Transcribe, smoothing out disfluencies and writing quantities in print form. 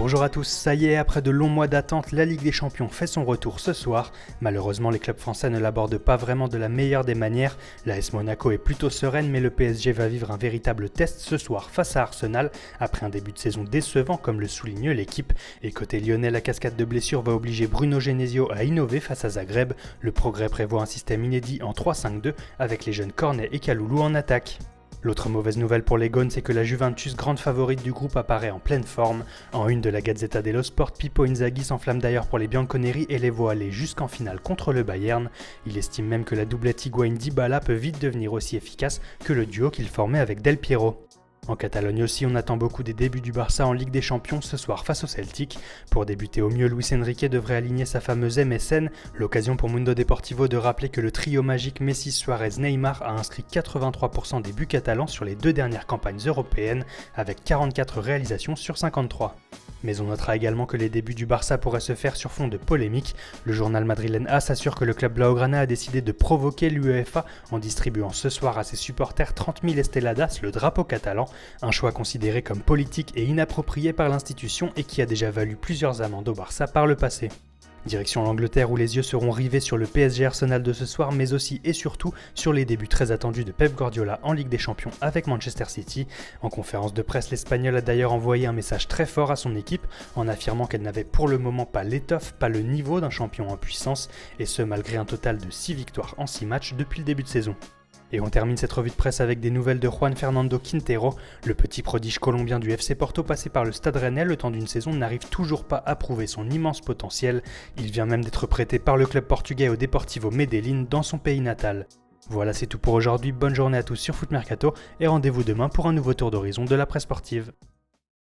Bonjour à tous, ça y est, après de longs mois d'attente, la Ligue des Champions fait son retour ce soir. Malheureusement, les clubs français ne l'abordent pas vraiment de la meilleure des manières. L'AS Monaco est plutôt sereine, mais le PSG va vivre un véritable test ce soir face à Arsenal, après un début de saison décevant comme le souligne l'équipe. Et côté lyonnais, la cascade de blessures va obliger Bruno Genesio à innover face à Zagreb. Le progrès prévoit un système inédit en 3-5-2 avec les jeunes Cornet et Kaloulou en attaque. L'autre mauvaise nouvelle pour les Gones, c'est que la Juventus, grande favorite du groupe, apparaît en pleine forme. En une de la Gazzetta dello Sport, Pippo Inzaghi s'enflamme d'ailleurs pour les Bianconeri et les voit aller jusqu'en finale contre le Bayern. Il estime même que la doublette Higuain-Dybala peut vite devenir aussi efficace que le duo qu'il formait avec Del Piero. En Catalogne aussi, on attend beaucoup des débuts du Barça en Ligue des Champions ce soir face au Celtic. Pour débuter au mieux, Luis Enrique devrait aligner sa fameuse MSN, l'occasion pour Mundo Deportivo de rappeler que le trio magique Messi, Suarez, Neymar a inscrit 83% des buts catalans sur les deux dernières campagnes européennes, avec 44 réalisations sur 53. Mais on notera également que les débuts du Barça pourraient se faire sur fond de polémique. Le journal madrilène AS assure que le club blaugrana a décidé de provoquer l'UEFA en distribuant ce soir à ses supporters 30 000 esteladas, le drapeau catalan, un choix considéré comme politique et inapproprié par l'institution et qui a déjà valu plusieurs amendes au Barça par le passé. Direction l'Angleterre où les yeux seront rivés sur le PSG Arsenal de ce soir, mais aussi et surtout sur les débuts très attendus de Pep Guardiola en Ligue des Champions avec Manchester City. En conférence de presse, l'Espagnol a d'ailleurs envoyé un message très fort à son équipe en affirmant qu'elle n'avait pour le moment pas l'étoffe, pas le niveau d'un champion en puissance, et ce malgré un total de 6 victoires en 6 matchs depuis le début de saison. Et on termine cette revue de presse avec des nouvelles de Juan Fernando Quintero. Le petit prodige colombien du FC Porto passé par le Stade Rennais le temps d'une saison n'arrive toujours pas à prouver son immense potentiel. Il vient même d'être prêté par le club portugais au Deportivo Medellín dans son pays natal. Voilà, c'est tout pour aujourd'hui, bonne journée à tous sur Foot Mercato et rendez-vous demain pour un nouveau tour d'horizon de la presse sportive.